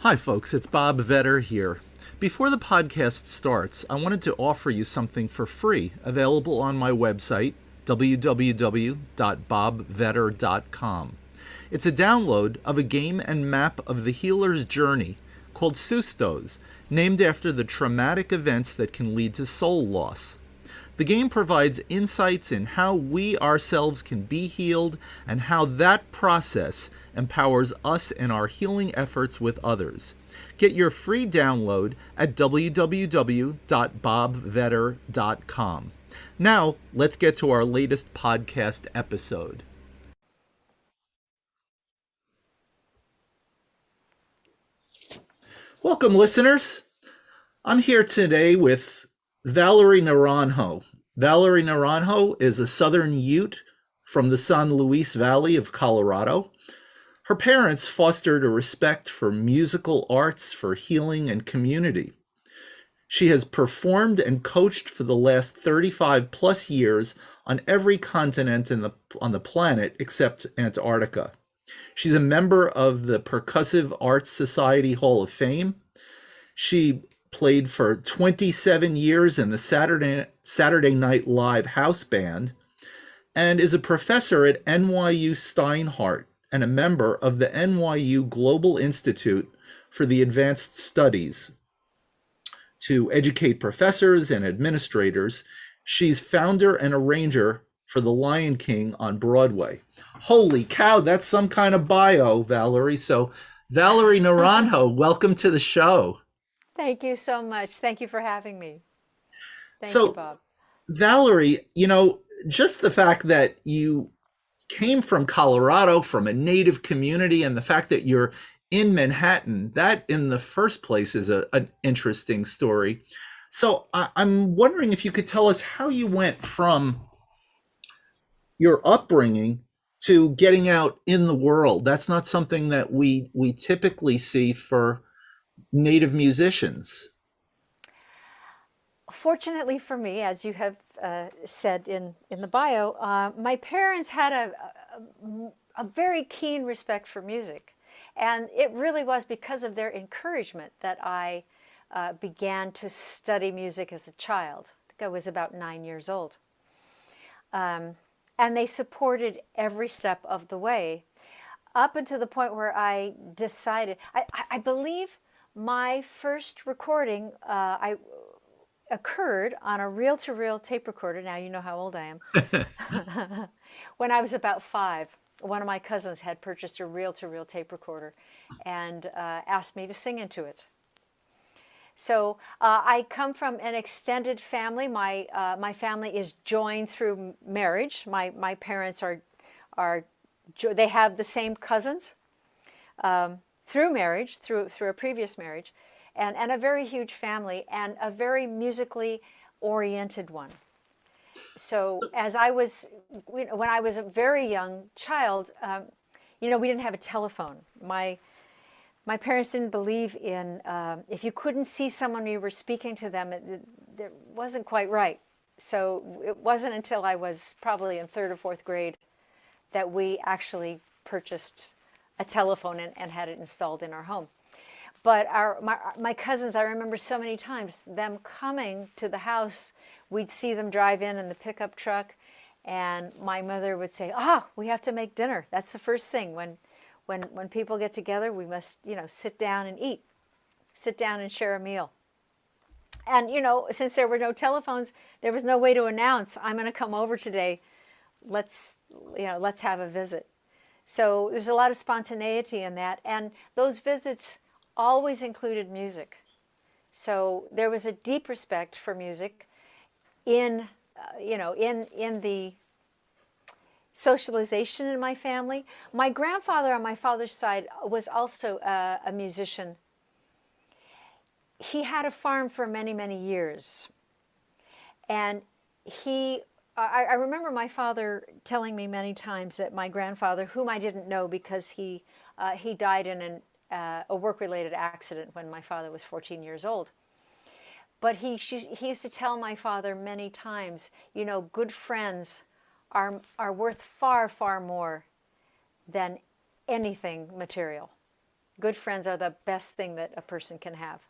Hi, folks. It's Bob Vetter here. Before the podcast starts, I wanted to offer you something for free available on my website, www.bobvetter.com. It's a download of a game and map of the healer's journey called Sustos, named after the traumatic events that can lead to soul loss. The game provides insights in how we ourselves can be healed and how that process empowers us in our healing efforts with others. Get your free download at www.bobvetter.com. Now, let's get to our latest podcast episode. Welcome, listeners. I'm here today with Valerie Naranjo. Valerie Naranjo is a Southern Ute from the San Luis Valley of Colorado. Her parents fostered a respect for musical arts, for healing, and community. She has performed and coached for the last 35 plus years on every continent on the planet except Antarctica. She's a member of the Percussive Arts Society Hall of Fame. She played for 27 years in the Saturday Night Live house band and is a professor at NYU Steinhardt and a member of the NYU Global Institute for the Advanced Studies to educate professors and administrators. She's founder and arranger for The Lion King on Broadway. Holy cow, that's some kind of bio, Valerie. So, Valerie Naranjo, welcome to the show. Thank you so much. Thank you for having me. Thank you, So, Bob. Valerie, just the fact that you came from Colorado, from a native community, and the fact that you're in Manhattan, that in the first place is an interesting story. So I'm wondering if you could tell us how you went from your upbringing to getting out in the world. That's not something that we typically see for native musicians. Fortunately for me, as you have said in the bio, my parents had a very keen respect for music. And it really was because of their encouragement that I began to study music as a child. I think I was about 9 years old. And they supported every step of the way up until the point where I decided, I believe my first recording occurred on a reel-to-reel tape recorder. Now you know how old I am. When I was about 5, one of my cousins had purchased a reel-to-reel tape recorder and asked me to sing into it. So I come from an extended family. My family is joined through marriage. My parents they have the same cousins through marriage, through a previous marriage, and a very huge family and a very musically oriented one. So when I was a very young child, we didn't have a telephone. My parents didn't believe in, if you couldn't see someone you were speaking to them, it wasn't quite right. So it wasn't until I was probably in 3rd or 4th grade that we actually purchased a telephone and had it installed in our home. But my cousins, I remember so many times them coming to the house. We'd see them drive in the pickup truck, and my mother would say, we have to make dinner. That's the first thing. When people get together, we must, sit down and eat, sit down and share a meal. And, since there were no telephones, there was no way to announce, I'm going to come over today. Let's have a visit. So there's a lot of spontaneity in that. And those visits always included music. So there was a deep respect for music in the socialization in my family. My grandfather on my father's side was also a musician. He had a farm for many, many years. And I remember my father telling me many times that my grandfather, whom I didn't know because he died in a work-related accident when my father was 14 years old. But he used to tell my father many times, good friends are worth far, far more than anything material. Good friends are the best thing that a person can have.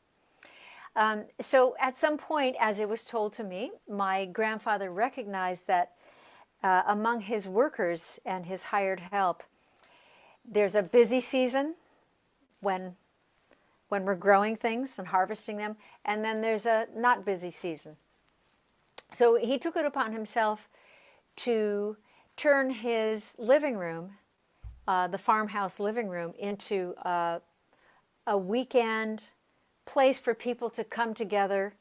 So at some point, as it was told to me, my grandfather recognized that among his workers and his hired help, there's a busy season when we're growing things and harvesting them, and then there's a not busy season. So he took it upon himself to turn his living room, the farmhouse living room, into a weekend place for people to come together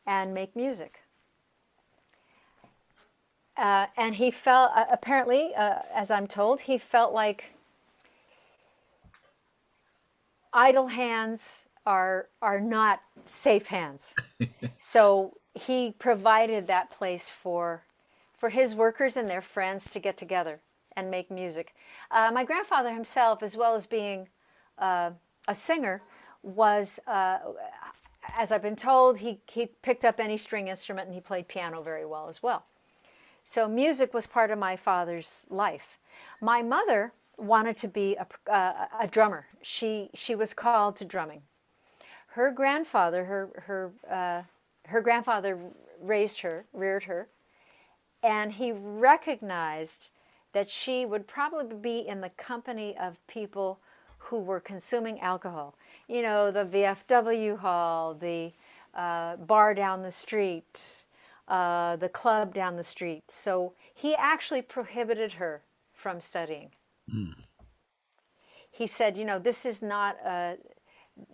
and make music. And he felt, apparently, as I'm told, he felt like idle hands are not safe hands. So he provided that place for his workers and their friends to get together and make music. My grandfather himself, as well as being a singer, was, as I've been told, he picked up any string instrument and he played piano very well as well. So music was part of my father's life. My mother wanted to be a drummer. She was called to drumming. Her grandfather, her grandfather reared her, and he recognized that she would probably be in the company of people who were consuming alcohol. You know, the VFW hall, the bar down the street, the club down the street. So he actually prohibited her from studying. Mm. He said, you know, this is not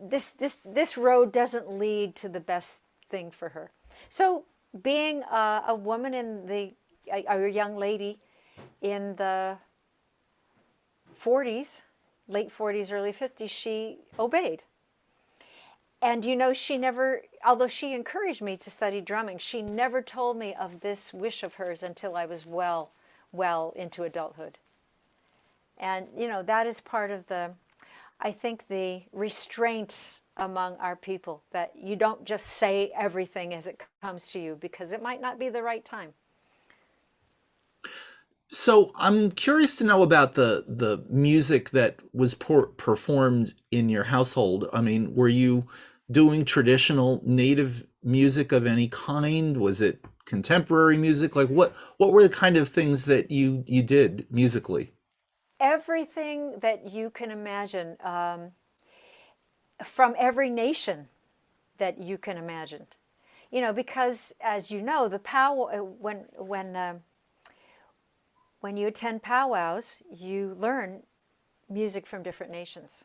this road doesn't lead to the best thing for her. So being a woman a young lady in the 40s, late 40s, early 50s, she obeyed. And you know, she never, although she encouraged me to study drumming, she never told me of this wish of hers until I was well into adulthood. And you know, that is part of I think the restraint among our people, that you don't just say everything as it comes to you, because it might not be the right time. So I'm curious to know about the music that was performed in your household. I mean, were you doing traditional native music of any kind? Was it contemporary music? Like what were the kind of things that you did musically? Everything that you can imagine, from every nation that you can imagine. You know, because as you know, the when you attend powwows, you learn music from different nations.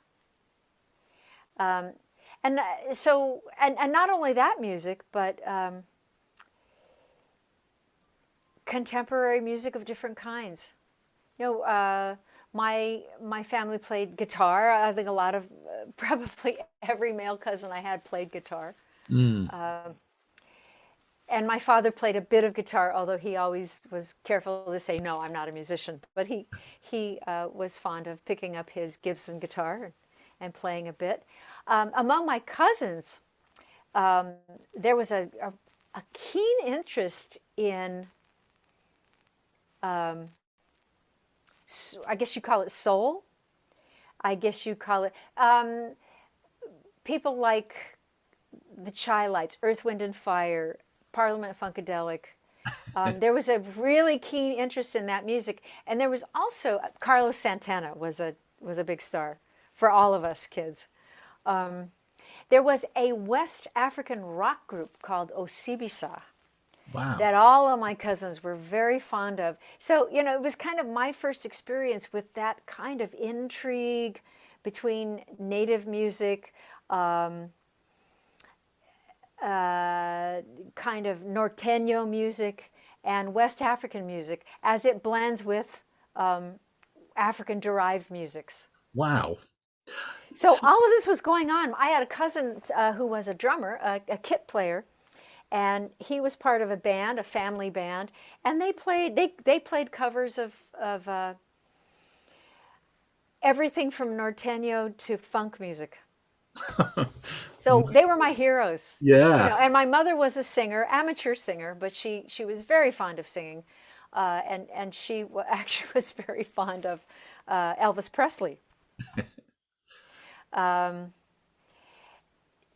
And so, and not only that music, but contemporary music of different kinds. You know, my family played guitar. I think a lot of, probably every male cousin I had played guitar. Mm. And my father played a bit of guitar, although he always was careful to say, no, I'm not a musician. But he was fond of picking up his Gibson guitar and playing a bit. Among my cousins, there was a keen interest in, I guess you call it soul. I guess you call it, people like the Chi-Lites, Earth, Wind and Fire, Parliament Funkadelic. There was a really keen interest in that music. And there was also, Carlos Santana was a big star for all of us kids. There was a West African rock group called Osibisa Wow. that all of my cousins were very fond of. So, you know, it was kind of my first experience with that kind of intrigue between native music, kind of norteño music, and West African music as it blends with African-derived musics. Wow. So all of this was going on. I had a cousin who was a drummer, a kit player, and he was part of a band, a family band, and they played covers of everything from norteño to funk music. So they were my heroes. Yeah. You know, and my mother was a singer, amateur singer, but she was very fond of singing, and she actually was very fond of Elvis Presley.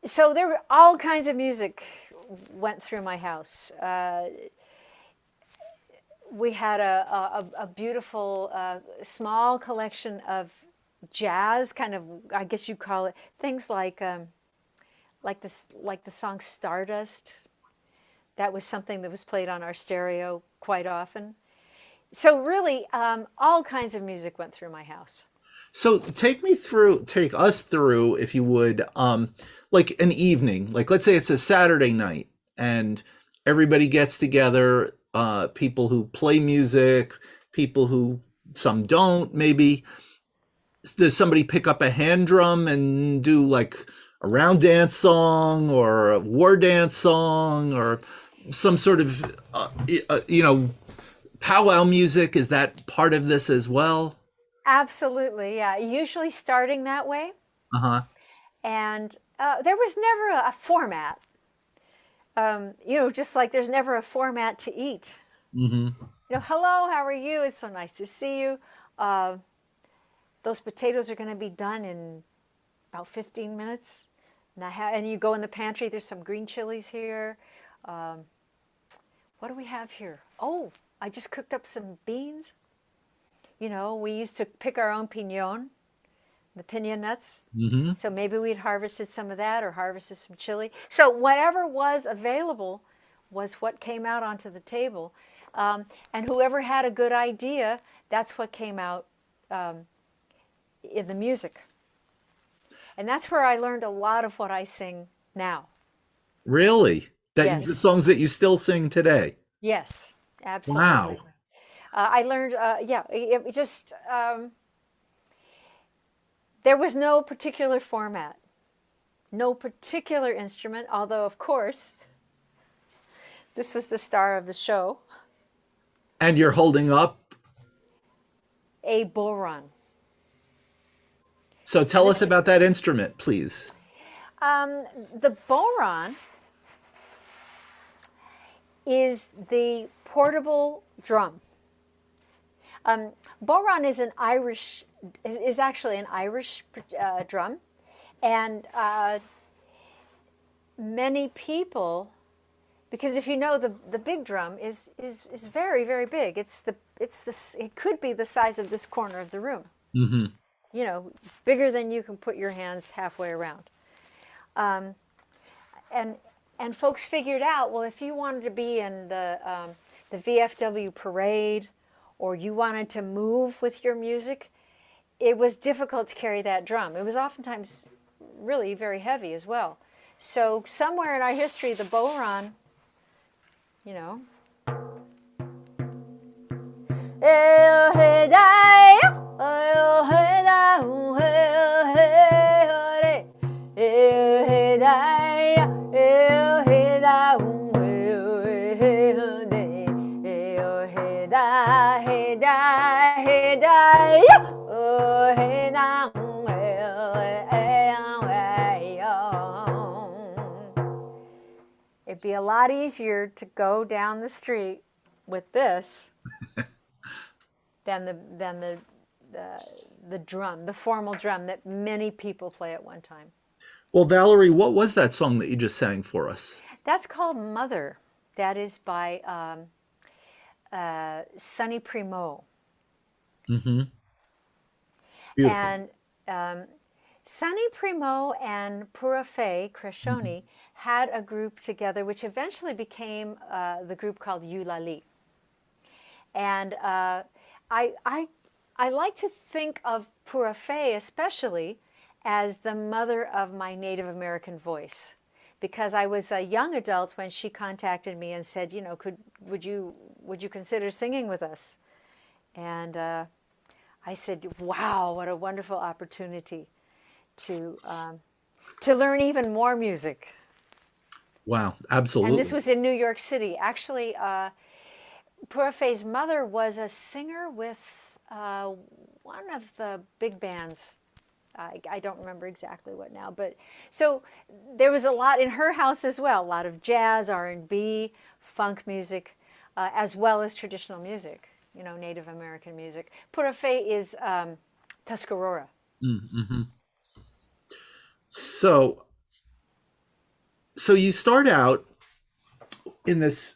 So there were all kinds of music went through my house. We had a beautiful small collection of jazz, kind of, I guess you call it, things like this, like the song Stardust. That was something that was played on our stereo quite often. So really, all kinds of music went through my house. So take us through, if you would, like an evening. Like let's say it's a Saturday night, and everybody gets together. People who play music, people who some don't. Maybe does somebody pick up a hand drum and do like a round dance song or a war dance song or some sort of powwow music? Is that part of this as well? Absolutely, yeah. Usually starting that way. Uh huh. And there was never a format. Just like there's never a format to eat. Mm-hmm. Hello, how are you? It's so nice to see you. Uh, those potatoes are going to be done in about 15 minutes. And you go in the pantry, there's some green chilies here. Um, what do we have here? Oh, I just cooked up some beans. We used to pick our own piñon, the piñon nuts. Mm-hmm. So maybe we'd harvested some of that or harvested some chili. So whatever was available was what came out onto the table. And whoever had a good idea, that's what came out in the music. And that's where I learned a lot of what I sing now. Really? The Yes. songs that you still sing today? Yes, Wow. absolutely. I learned, yeah, it just, there was no particular format, no particular instrument, although, of course, this was the star of the show, And you're holding up. a boron. So tell us about that instrument, please. The boron is the portable drum. Boron is actually an Irish drum, and many people, because if you know the big drum is very, very big. It could be the size of this corner of the room. Mm-hmm. Bigger than you can put your hands halfway around. And folks figured out, well, if you wanted to be in the VFW parade, or you wanted to move with your music, it was difficult to carry that drum. It was oftentimes really very heavy as well. So somewhere in our history, the boron, you know. It'd be a lot easier to go down the street with this than the drum, the formal drum that many people play at one time. Well, Valerie, what was that song that you just sang for us? That's called Mother. That is by Sonny Primo. Mm-hmm. Beautiful. And Sonny Primo and Pura Fé Crescioni had a group together, which eventually became the group called Eulalie. And I like to think of Pura Fé especially as the mother of my Native American voice, because I was a young adult when she contacted me and said, would you consider singing with us? And I said, wow, what a wonderful opportunity to learn even more music. Wow, absolutely. And this was in New York City. Actually, Pura Fé's mother was a singer with one of the big bands. I don't remember exactly what now, but so there was a lot in her house as well. A lot of jazz, R&B, funk music, as well as traditional music. Native American music. Pura Fé is Tuscarora. Mm-hmm. So, so you start out in this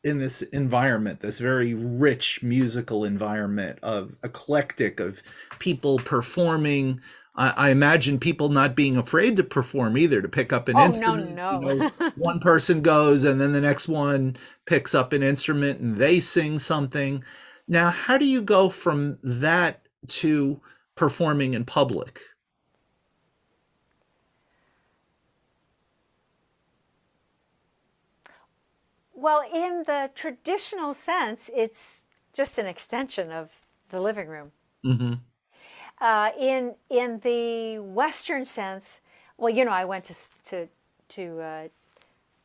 environment, this very rich musical environment of eclectic of people performing. I imagine people not being afraid to perform either, to pick up an Oh, no, instrument. no. One person goes and then the next one picks up an instrument and they sing something. Now, how do you go from that to performing in public? Well, in the traditional sense, it's just an extension of the living room. Hmm. In the Western sense, well, I went to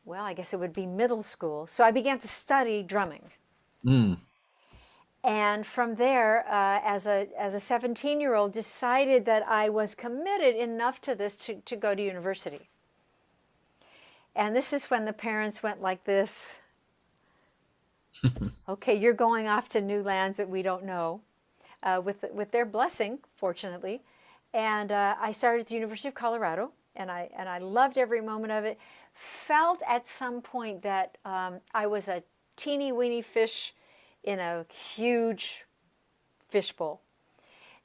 well, I guess it would be middle school, so I began to study drumming. Mm. And from there, as a 17-year-old, decided that I was committed enough to this to go to university. And this is when the parents went like this. Okay, you're going off to new lands that we don't know, with their blessing, fortunately. And I started at the University of Colorado, and I loved every moment of it. Felt at some point that I was a teeny weeny fish in a huge fishbowl.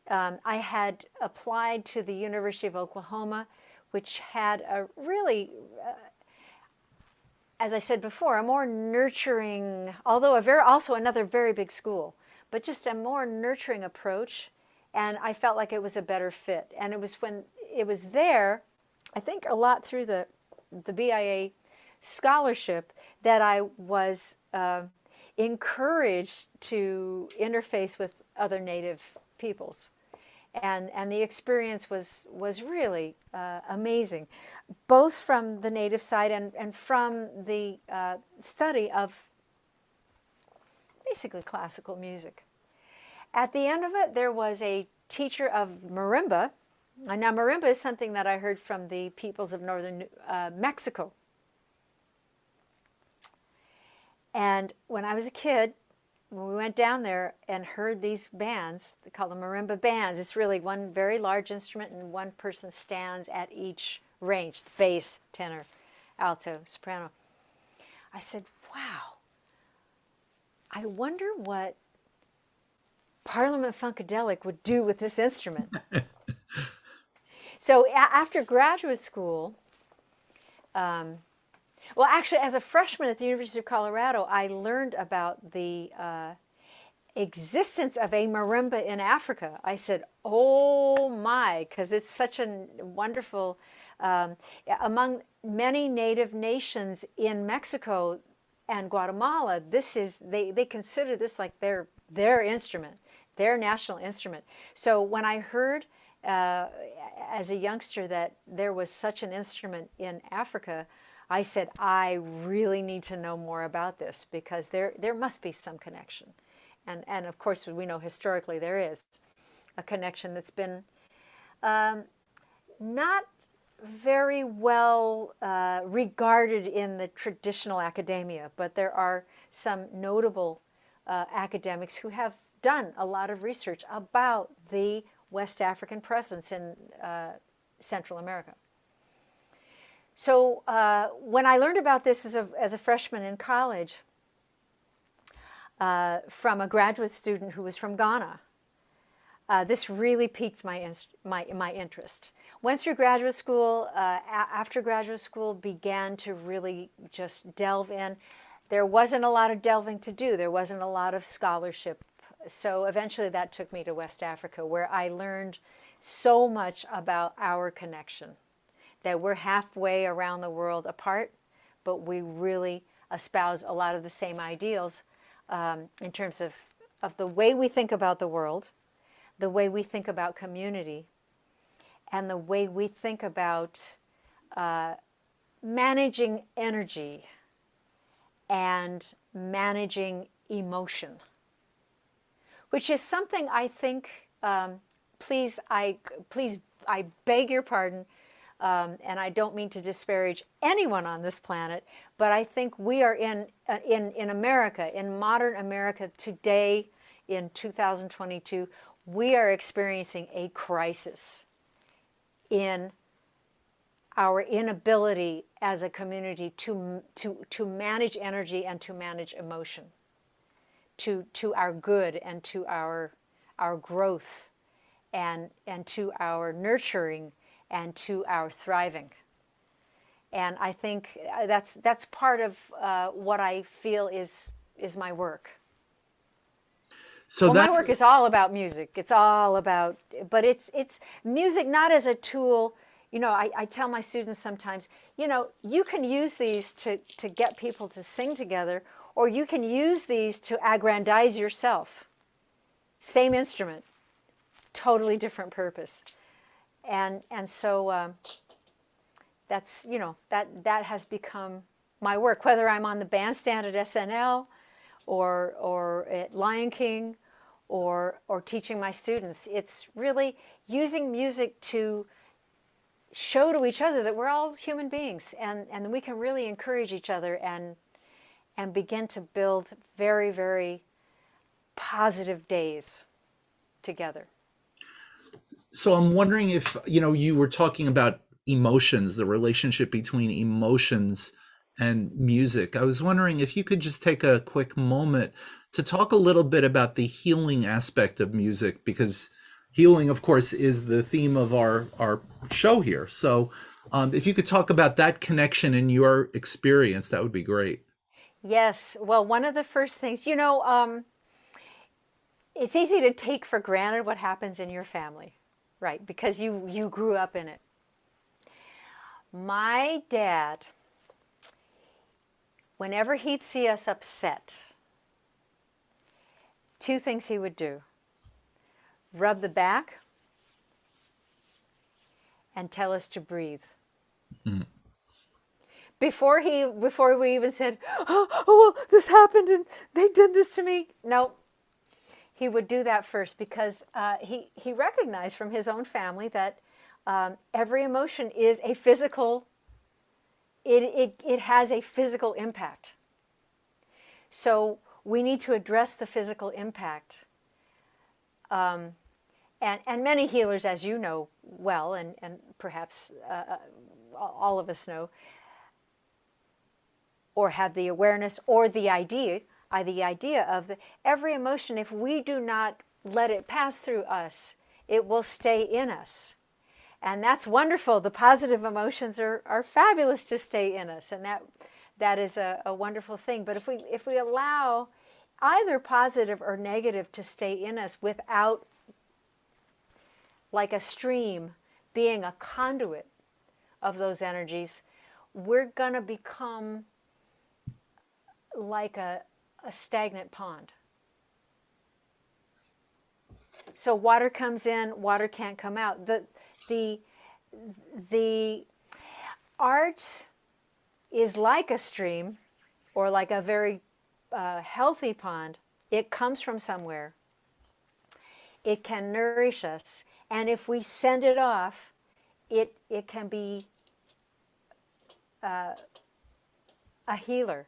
I had applied to the University of Oklahoma, which had a really, as I said before, a more nurturing, although also another very big school, but just a more nurturing approach. And I felt like it was a better fit. And it was when it was there, I think a lot through the BIA scholarship, that I was encouraged to interface with other Native peoples. And the experience was really amazing, both from the Native side and from the study of basically classical music. At the end of it, there was a teacher of marimba. And now, marimba is something that I heard from the peoples of northern Mexico. And when I was a kid, when we went down there and heard these bands, they call them marimba bands. It's really one very large instrument and one person stands at each range, bass, tenor, alto, soprano. I said, wow, I wonder what Parliament Funkadelic would do with this instrument. So after graduate school, well, actually, as a freshman at the University of Colorado, I learned about the existence of a marimba in Africa. I said, oh my, because it's such a wonderful, among many native nations in Mexico and Guatemala, they consider this like their instrument, their national instrument. So when I heard as a youngster that there was such an instrument in Africa, I said, I really need to know more about this, because there must be some connection. And of course, we know historically there is a connection that's been not very well regarded in the traditional academia, but there are some notable academics who have done a lot of research about the West African presence in Central America. So when I learned about this as a freshman in college, from a graduate student who was from Ghana, this really piqued my interest. Went through graduate school. After graduate school, began to really just delve in. There wasn't a lot of delving to do. There wasn't a lot of scholarship. So eventually that took me to West Africa, where I learned so much about our connection, that we're halfway around the world apart, but we really espouse a lot of the same ideals in terms of the way we think about the world, the way we think about community, and the way we think about managing energy and managing emotion, which is something I think, please, I beg your pardon, and I don't mean to disparage anyone on this planet, but I think we are in America, in modern America today, in 2022, we are experiencing a crisis in our inability as a community to manage energy and to manage emotion, to our good and to our growth, and to our nurturing and to our thriving. And I think that's part of what I feel is my work. So Well, my that's work is all about music. It's all about, but it's music not as a tool. You know, I tell my students sometimes, you know, you can use these to get people to sing together, or you can use these to aggrandize yourself. Same instrument, totally different purpose. And so that's, you know, that has become my work, whether I'm on the bandstand at SNL or at Lion King or teaching my students. It's really using music to show to each other that we're all human beings, and we can really encourage each other and begin to build very, very positive days together. So I'm wondering if, you were talking about emotions, the relationship between emotions and music. I was wondering if you could just take a quick moment to talk a little bit about the healing aspect of music, because healing, of course, is the theme of our show here. So if you could talk about that connection in your experience, that would be great. Yes, well, one of the first things, it's easy to take for granted what happens in your family, right? Because you grew up in it. My dad, whenever he'd see us upset, two things he would do: rub the back and tell us to breathe. Mm. Before we even said, oh, well, this happened and they did this to me. No, he would do that first, because he recognized from his own family that every emotion is a physical, it has a physical impact. So we need to address the physical impact. And many healers, as you know well, and perhaps all of us know, or have the awareness or the idea of every emotion, if we do not let it pass through us, it will stay in us. And that's wonderful. The positive emotions are fabulous to stay in us, and that is a wonderful thing. But if we allow either positive or negative to stay in us without, like a stream, being a conduit of those energies, we're going to become like a stagnant pond. So water comes in, water can't come out. The art is like a stream, or like a very healthy pond. It comes from somewhere. It can nourish us, and if we send it off, it can be a healer.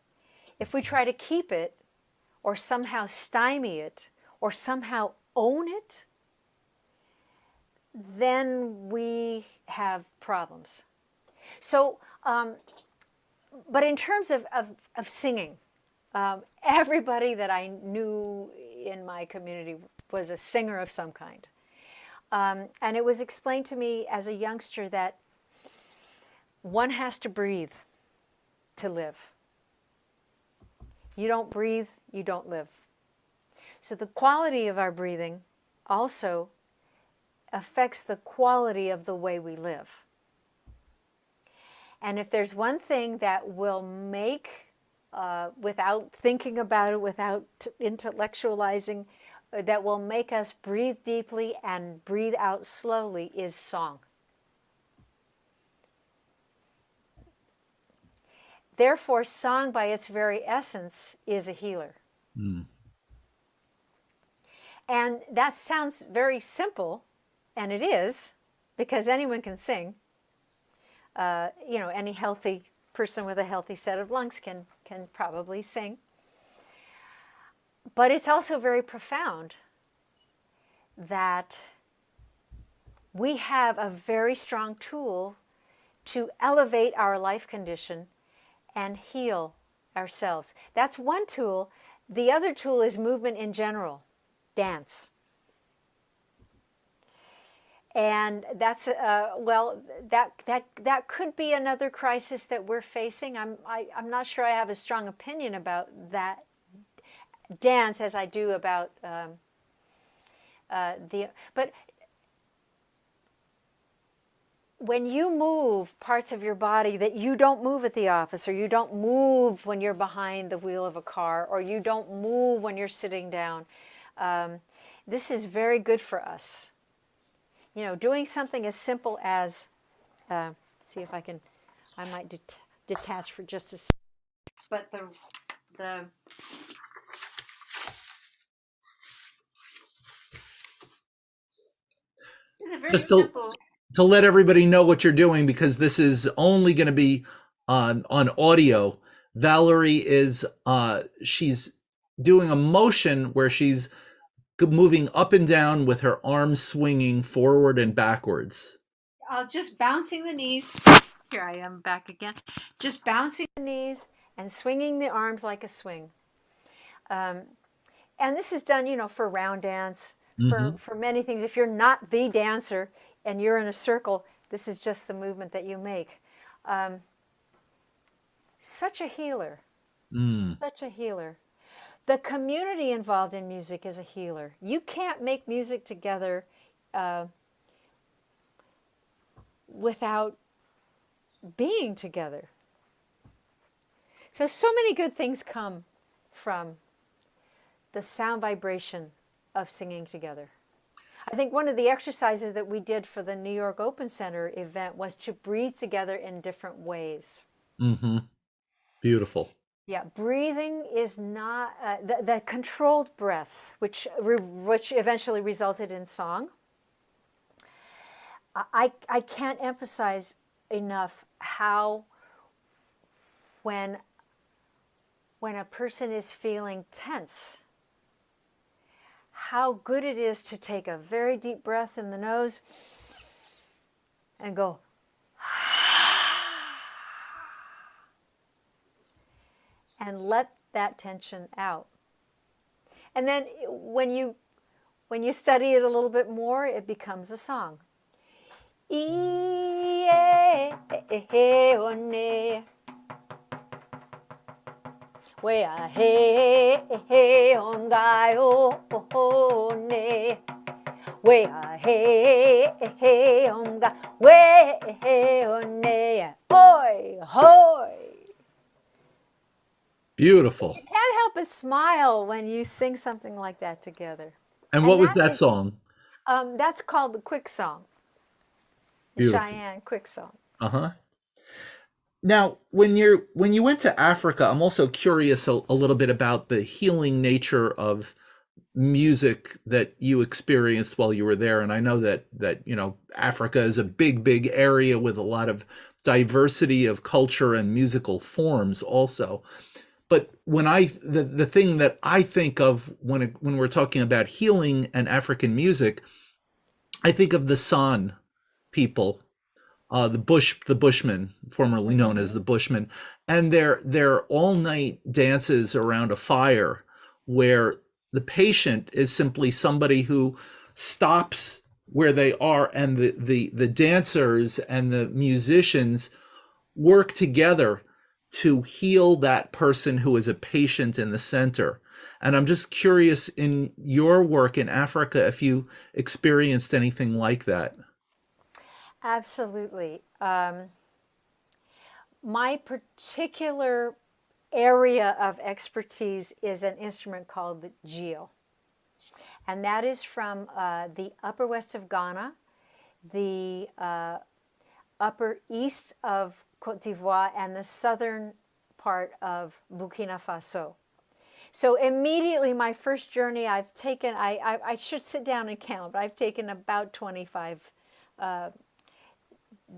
If we try to keep it, or somehow stymie it, or somehow own it, then we have problems. So, but in terms of singing, everybody that I knew in my community was a singer of some kind. And it was explained to me as a youngster that one has to breathe to live. You don't breathe, you don't live. So the quality of our breathing also affects the quality of the way we live. And if there's one thing that will make, without thinking about it, without intellectualizing, that will make us breathe deeply and breathe out slowly, is song. Therefore, song by its very essence is a healer. Mm. And that sounds very simple, and it is, because anyone can sing. Any healthy person with a healthy set of lungs can probably sing. But it's also very profound that we have a very strong tool to elevate our life condition and heal ourselves. That's one tool. The other tool is movement in general, dance. And that's well, that could be another crisis that we're facing. I'm not sure I have a strong opinion about that dance as I do about but when you move parts of your body that you don't move at the office, or you don't move when you're behind the wheel of a car, or you don't move when you're sitting down, this is very good for us. You know, doing something as simple as, see if I can, I might detach for just a second. But the it's a very Just simple. to let everybody know what you're doing, because this is only going to be on audio. Valerie is she's doing a motion where she's moving up and down with her arms swinging forward and backwards. Just bouncing the knees. Here I am back again. Just bouncing the knees and swinging the arms like a swing. And this is done, you know, for round dance, Mm-hmm. for many things. If you're not the dancer and you're in a circle, this is just the movement that you make. Such a healer. Such a healer. The community involved in music is a healer. You can't make music together without being together. So many good things come from the sound vibration of singing together. I think one of the exercises that we did for the New York Open Center event was to breathe together in different ways. Mm-hmm. Beautiful. Yeah, breathing is not the controlled breath, which eventually resulted in song. I can't emphasize enough how when a person is feeling tense, how good it is to take a very deep breath in the nose and go and let that tension out. And then when you study it a little bit more, it becomes a song. Wea he he ongayo ne. Wea he he onga we ne. Hoi hoi. Beautiful. You can't help but smile when you sing something like that together. And And what was that song? that's called the quick song. The Beautiful. Cheyenne quick song. Uh-huh. Now, when you went to Africa, I'm also curious a little bit about the healing nature of music that you experienced while you were there. And I know that you know, Africa is a big area with a lot of diversity of culture and musical forms also. But when the thing that I think of when we're talking about healing and African music, I think of the San people, the Bushmen, formerly known as the Bushmen, and their all night dances around a fire, where the patient is simply somebody who stops where they are, and the dancers and the musicians work together to heal that person who is a patient in the center. And I'm just curious, in your work in Africa, if you experienced anything like that. Absolutely. My particular area of expertise is an instrument called the geo. And that is from the upper west of Ghana, the upper east of Cote d'Ivoire, and the southern part of Burkina Faso. So immediately, my first journey, I've taken, I should sit down and count, but I've taken about 25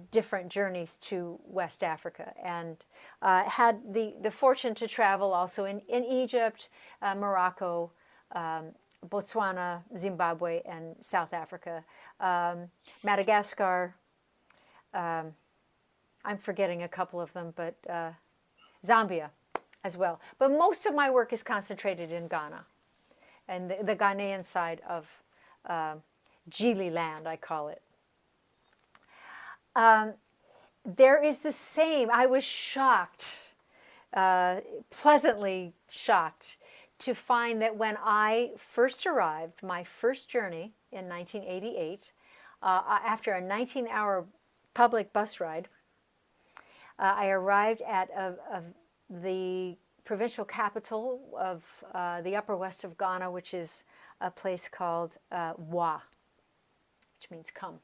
different journeys to West Africa, and had the fortune to travel also in Egypt, Morocco, Botswana, Zimbabwe, and South Africa, Madagascar, I'm forgetting a couple of them, but Zambia as well. But most of my work is concentrated in Ghana and the Ghanaian side of Gili land, I call it. There is the same, I was shocked, pleasantly shocked, to find that when I first arrived, my first journey in 1988, after a 19-hour public bus ride, I arrived at the provincial capital of the upper west of Ghana, which is a place called Wa, which means come.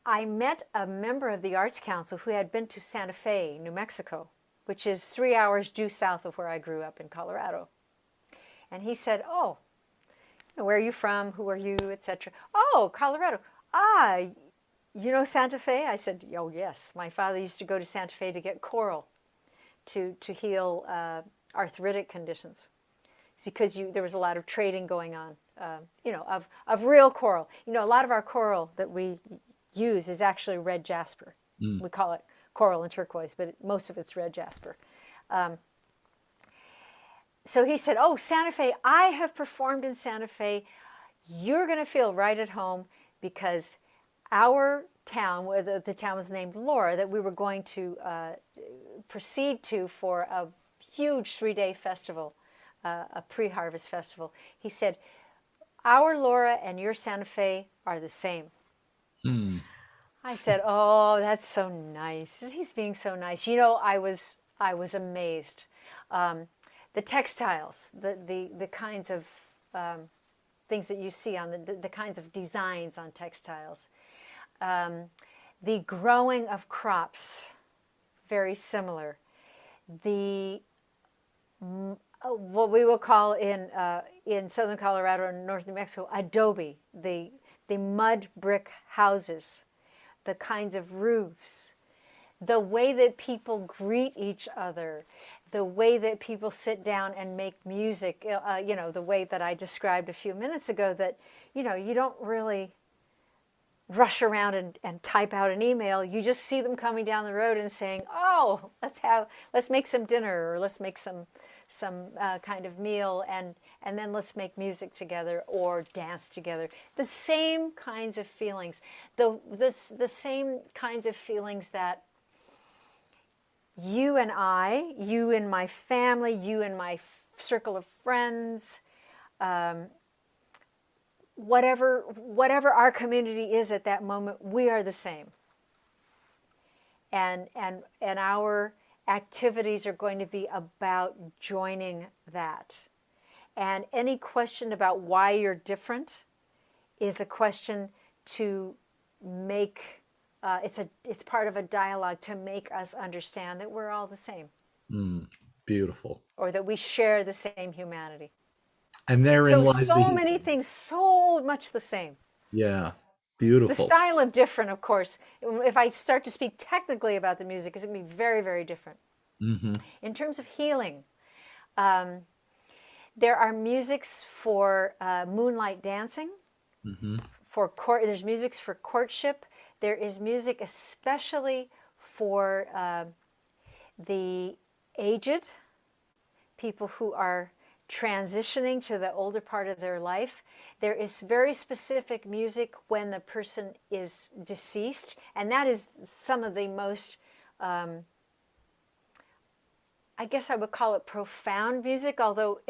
I met a member of the Arts Council who had been to Santa Fe, New Mexico, which is 3 hours due south of where I grew up in Colorado. And he said, "Oh, where are you from? Who are you, etc." "Oh, Colorado. Ah, you know Santa Fe?" I said, "Oh, yes. My father used to go to Santa Fe to get coral to heal arthritic conditions. It's because there was a lot of trading going on, of real coral. A lot of our coral that we use is actually red jasper. We call it coral and turquoise, but most of it's red jasper." So he said, "Oh, Santa Fe, I have performed in Santa Fe. You're going to feel right at home because our town, the town was named Laura, that we were going to proceed to for a huge 3-day festival, a pre-harvest festival." He said, "Our Laura and your Santa Fe are the same." I said, "Oh, that's so nice. He's being so nice." I was amazed. The textiles, the kinds of things that you see on the kinds of designs on textiles, the growing of crops, very similar. The what we will call in southern Colorado and northern New Mexico, adobe, the mud brick houses, the kinds of roofs, the way that people greet each other, the way that people sit down and make music, the way that I described a few minutes ago, that, you don't really rush around and type out an email. You just see them coming down the road and saying, "Oh, let's make some dinner, or let's make some kind of meal, and then let's make music together or dance together." The same kinds of feelings, the same kinds of feelings that you and I, you and my family, you and my circle of friends, whatever our community is at that moment, we are the same. And our activities are going to be about joining that. And any question about why you're different is a question to make, it's part of a dialogue to make us understand that we're all the same. Beautiful. Or that we share the same humanity. And therein lies so many things, so much the same. Yeah, beautiful. The style of different, of course. If I start to speak technically about the music, it's going to be very, very different. In terms of healing, there are musics for moonlight dancing. There's musics for courtship. There is music especially for the aged, people who are transitioning to the older part of their life. There is very specific music when the person is deceased, and that is some of the most, I guess I would call it profound music, although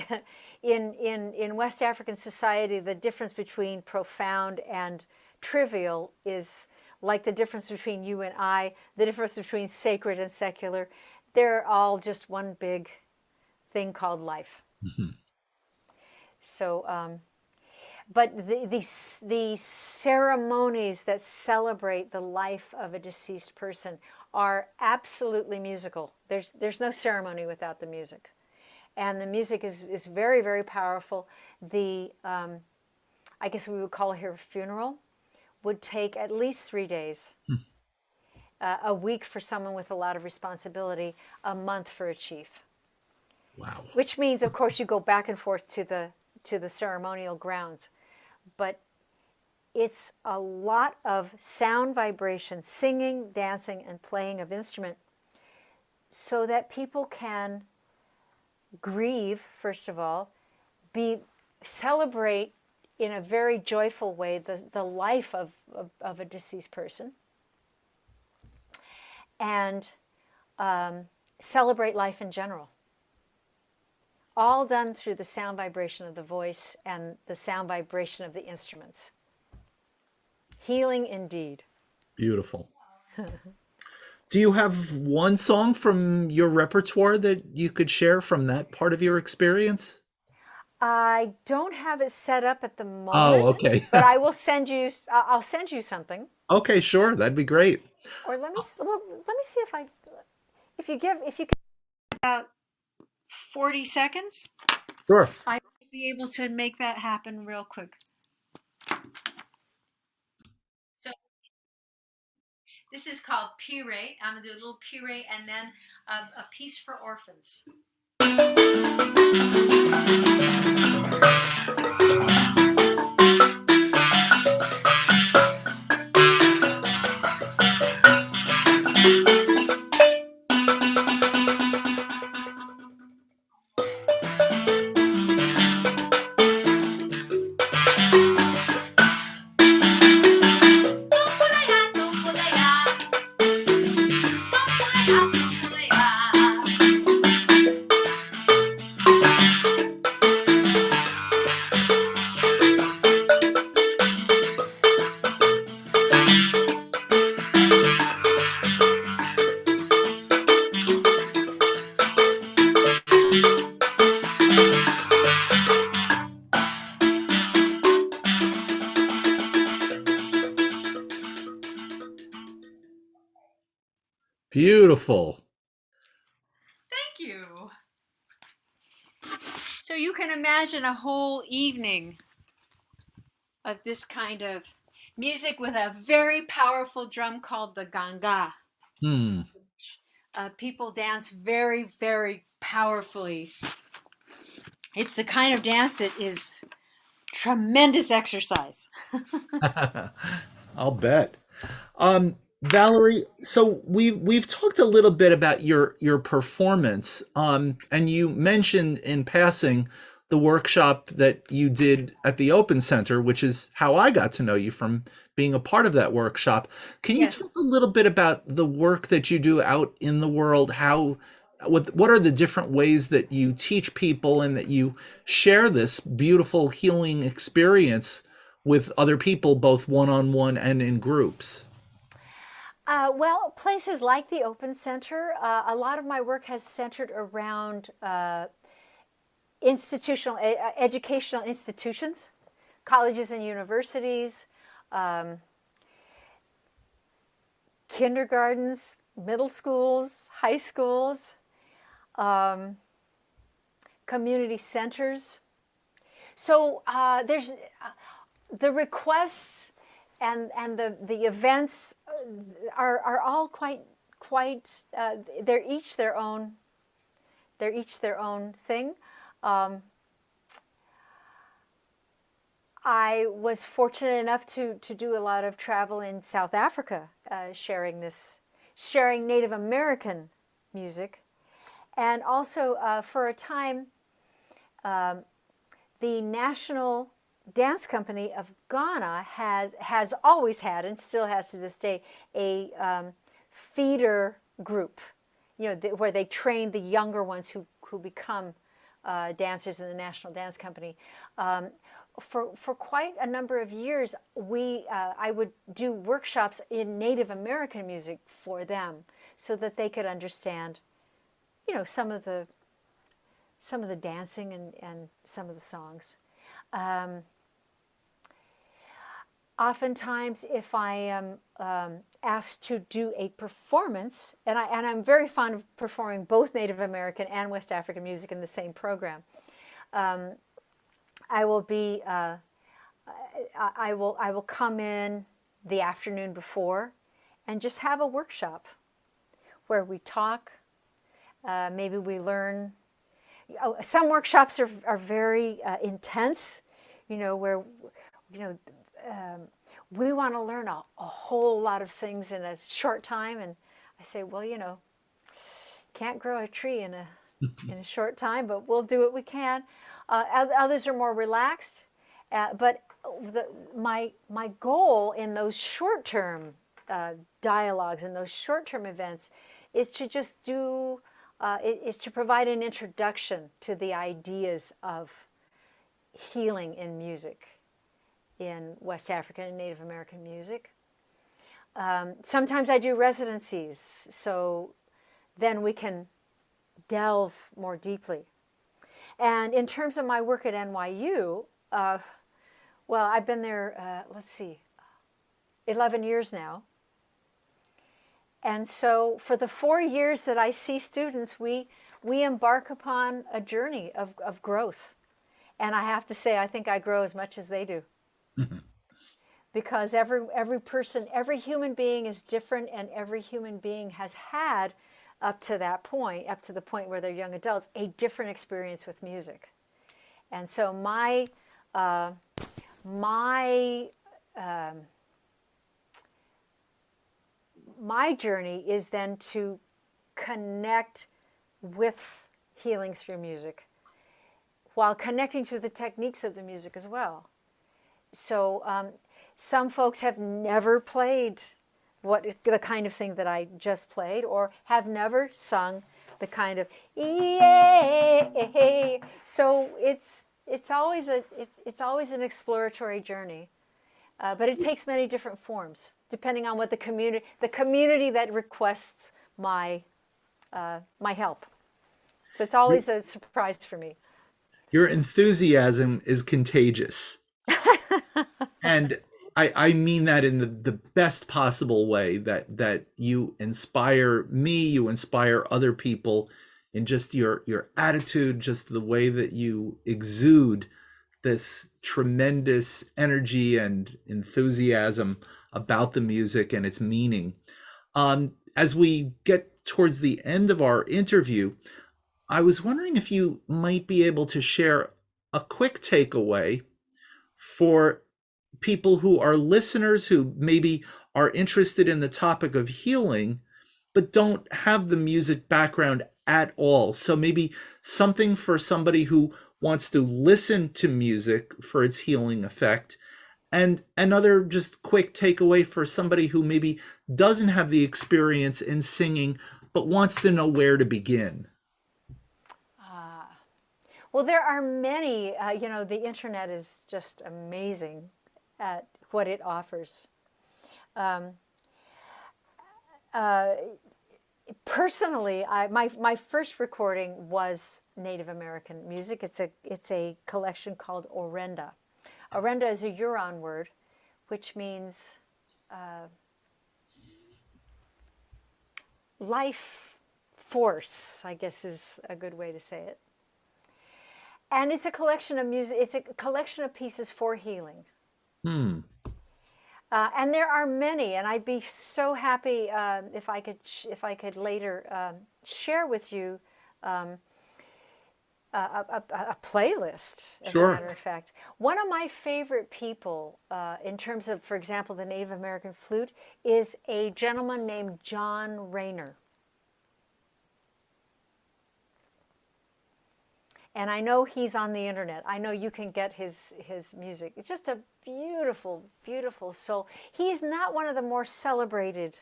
in West African society, the difference between profound and trivial is like the difference between you and I, the difference between sacred and secular. They're all just one big thing called life. So, but the ceremonies that celebrate the life of a deceased person are absolutely musical. There's no ceremony without the music, and the music is very, very powerful. I guess we would call it here a funeral, would take at least 3 days, a week for someone with a lot of responsibility, a month for a chief. Wow. Which means, of course, you go back and forth to the ceremonial grounds. but it's a lot of sound vibration, singing, dancing, and playing of instrument, so that people can grieve, first of all, celebrate in a very joyful way the life of a deceased person, and celebrate life in general. All done through the sound vibration of the voice and the sound vibration of the instruments. Healing indeed. Beautiful. Do you have one song from your repertoire that you could share from that part of your experience? I don't have it set up at the Oh, moment, okay. but I will send you. I'll send you something. Okay, sure. That'd be great. Or let me see if you can about 40 seconds, Sure. I might be able to make that happen real quick. So this is called Puree. I'm gonna do a little puree and then a piece for orphans. Beautiful. Thank you. So you can imagine a whole evening of this kind of music with a very powerful drum called the ganga. Hmm. People dance very, very powerfully. It's the kind of dance that is tremendous exercise. I'll bet. Valerie, so we've talked a little bit about your performance, and you mentioned in passing the workshop that you did at the Open Center, which is how I got to know you from being a part of that workshop. Can you Yes. talk a little bit about the work that you do out in the world? What are the different ways that you teach people and that you share this beautiful healing experience with other people, both one-on-one and in groups? Well, places like the Open Center, a lot of my work has centered around educational institutions, colleges and universities, kindergartens, middle schools, high schools, community centers. So there's the requests and the events are all quite they're each their own thing. I was fortunate enough to do a lot of travel in South Africa, sharing Native American music, and also for a time, the National Dance Company of Ghana has always had and still has to this day a feeder group, where they train the younger ones who become dancers in the National Dance Company. For quite a number of years, I would do workshops in Native American music for them, so that they could understand, some of the dancing and some of the songs. Oftentimes, if I am asked to do a performance, and I'm very fond of performing both Native American and West African music in the same program, I will come in the afternoon before and just have a workshop where we talk. Maybe we learn. Some workshops are very intense, where you know, we want to learn a whole lot of things in a short time. And I say, well, can't grow a tree in a short time, but we'll do what we can. Others are more relaxed, but my goal in those short-term dialogues and those short-term events is to just is to provide an introduction to the ideas of healing in music, in West African and Native American music. Sometimes I do residencies, so then we can delve more deeply. And in terms of my work at NYU, well, I've been there, let's see, 11 years now. And so for the 4 years that I see students, we embark upon a journey of growth. And I have to say, I think I grow as much as they do. Because every person, every human being is different, and every human being has had, up to the point where they're young adults, a different experience with music. And so my journey is then to connect with healing through music, while connecting to the techniques of the music as well. So some folks have never played the kind of thing that I just played, or have never sung the kind of yeah. So it's always an exploratory journey, but it takes many different forms depending on what the community that requests my help. So it's always a surprise for me. Your enthusiasm is contagious. And I mean that in the best possible way, that you inspire me, you inspire other people in just your attitude, just the way that you exude this tremendous energy and enthusiasm about the music and its meaning. As we get towards the end of our interview, I was wondering if you might be able to share a quick takeaway for people who are listeners who maybe are interested in the topic of healing, but don't have the music background at all. So maybe something for somebody who wants to listen to music for its healing effect, and another just quick takeaway for somebody who maybe doesn't have the experience in singing, but wants to know where to begin. Well, there are many, the internet is just amazing at what it offers. Personally, my first recording was Native American music. It's a collection called Orenda. Orenda is a Huron word, which means life force, I guess is a good way to say it. And it's a collection of music. It's a collection of pieces for healing. And there are many, and I'd be so happy if I could later share with you a playlist. As a matter of fact, one of my favorite people in terms of, for example, the Native American flute is a gentleman named John Rayner. And I know he's on the internet. I know you can get his music. It's just a beautiful, beautiful soul. He is not one of the more celebrated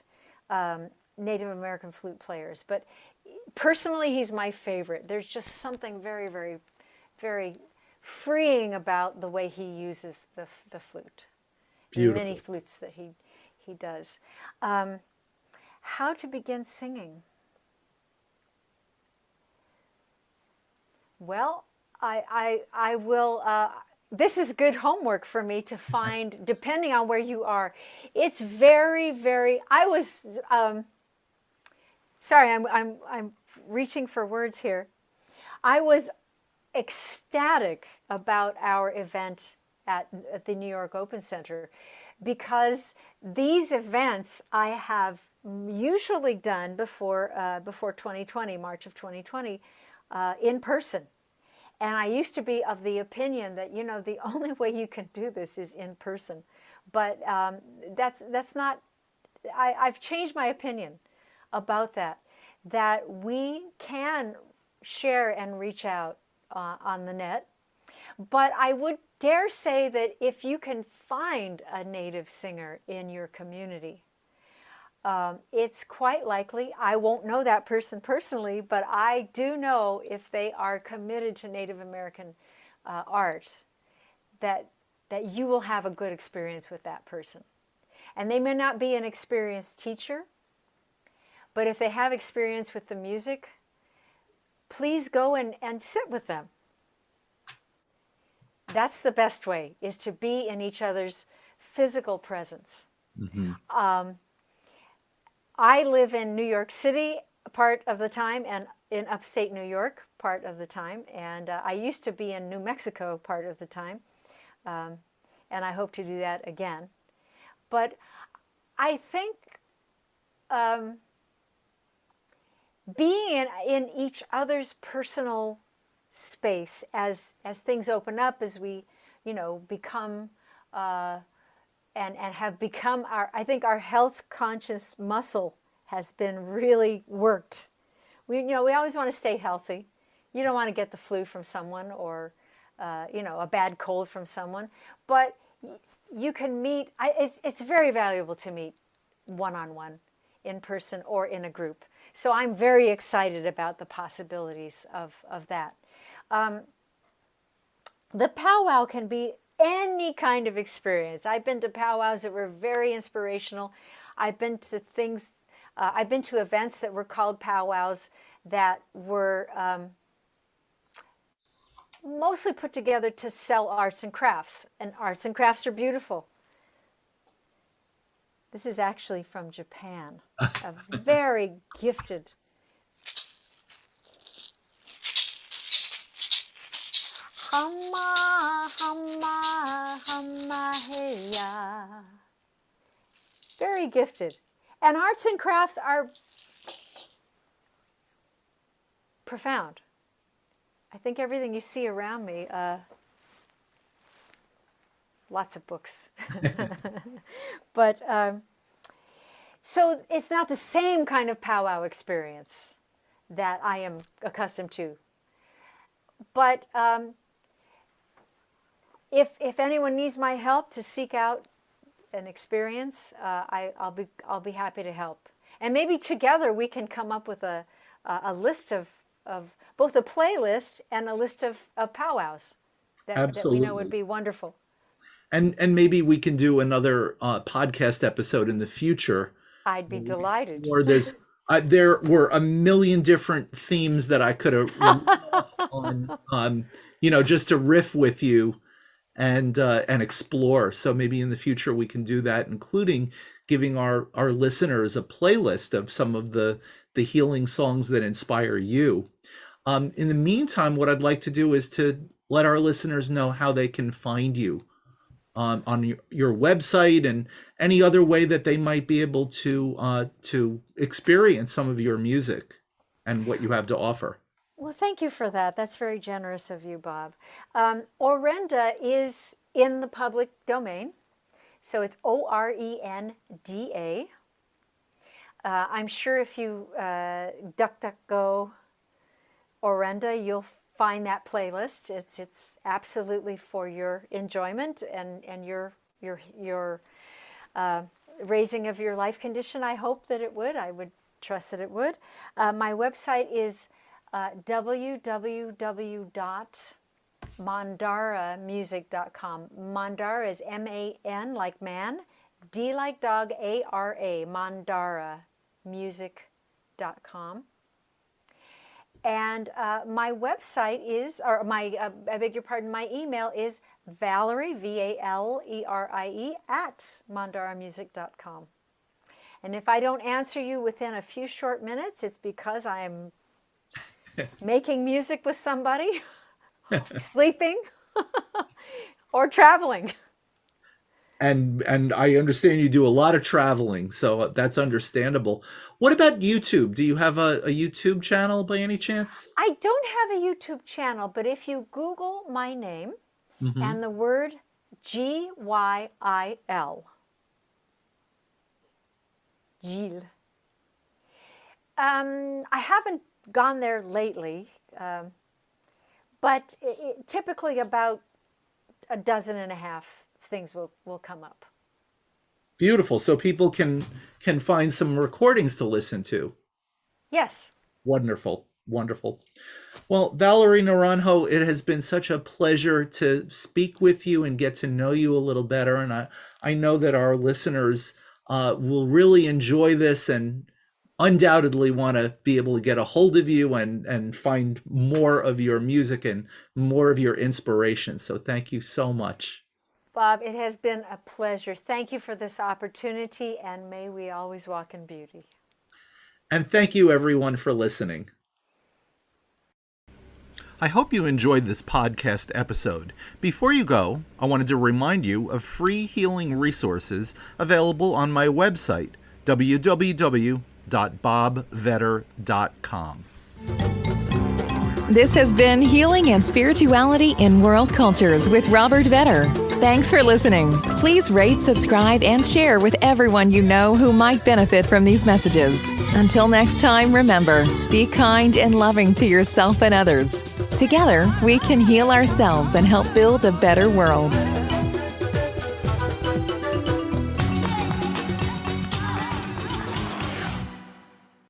Native American flute players, but personally, he's my favorite. There's just something very, very, very freeing about the way he uses the flute. Beautiful. The many flutes that he does. How to begin singing? Well, I will, this is good homework for me to find, depending on where you are. It's very, very, I was, sorry, I'm reaching for words here. I was ecstatic about our event at the New York Open Center, because these events I have usually done before 2020, March of 2020, in person. And I used to be of the opinion that, the only way you can do this is in person. But that's not, I've changed my opinion about that we can share and reach out on the net. But I would dare say that if you can find a native singer in your community, it's quite likely, I won't know that person personally, but I do know if they are committed to Native American art, that you will have a good experience with that person. And they may not be an experienced teacher, but if they have experience with the music, please go and sit with them. That's the best way, is to be in each other's physical presence. Mm-hmm. I live in New York City part of the time and in upstate New York part of the time. And I used to be in New Mexico part of the time. And I hope to do that again. But I think being in each other's personal space as things open up, as we, become and have become I think our health conscious muscle has been really worked. We always want to stay healthy. You don't want to get the flu from someone or, a bad cold from someone, but you can meet, it's very valuable to meet one-on-one, in person or in a group. So I'm very excited about the possibilities of that. The powwow can be any kind of experience. I've been to powwows that were very inspirational. I've been to events that were called powwows that were mostly put together to sell arts and crafts. And arts and crafts are beautiful. This is actually from Japan, a very gifted. Hama, hama, hama, heya. Very gifted. And arts and crafts are profound. I think everything you see around me, lots of books. But so it's not the same kind of powwow experience that I am accustomed to. But if anyone needs my help to seek out an experience, I'll be happy to help. And maybe together we can come up with a list of both a playlist and a list of powwows that we know would be wonderful. And maybe we can do another podcast episode in the future. I'd be delighted. Or there were a million different themes that I could have on, just to riff with you and explore. So maybe in the future we can do that, including giving our listeners a playlist of some of the healing songs that inspire you. In the meantime, what I'd like to do is to let our listeners know how they can find you on your website and any other way that they might be able to experience some of your music and what you have to offer. Well, thank you for that. That's very generous of you, Bob. Orenda is in the public domain, so it's ORENDA. I'm sure if you DuckDuckGo Orenda, you'll find that playlist. It's absolutely for your enjoyment and your raising of your life condition. I hope that it would. I would trust that it would. My website is www.mandaramusic.com. Mandara is MAN like man, D like dog, ARA, mandaramusic.com. And my website is, or I beg your pardon, my email is Valerie, VALERIE, @mandaramusic.com. And if I don't answer you within a few short minutes, it's because I'm making music with somebody, sleeping, or traveling. And I understand you do a lot of traveling, so that's understandable. What about YouTube? Do you have a YouTube channel by any chance? I don't have a YouTube channel, but if you Google my name Hmm. and the word Gyil, Gil. I haven't gone there lately, but typically about a dozen and a half things will come up. Beautiful. So people can find some recordings to listen to. Yes. Wonderful. Wonderful. Well, Valerie Naranjo, it has been such a pleasure to speak with you and get to know you a little better. And I know that our listeners will really enjoy this and undoubtedly want to be able to get a hold of you and find more of your music and more of your inspiration. So thank you so much. Bob, it has been a pleasure. Thank you for this opportunity, and may we always walk in beauty. And thank you, everyone, for listening. I hope you enjoyed this podcast episode. Before you go, I wanted to remind you of free healing resources available on my website, www.bobvetter.com. This has been Healing and Spirituality in World Cultures with Robert Vetter. Thanks for listening. Please rate, subscribe, and share with everyone you know who might benefit from these messages. Until next time, remember, be kind and loving to yourself and others. Together, we can heal ourselves and help build a better world.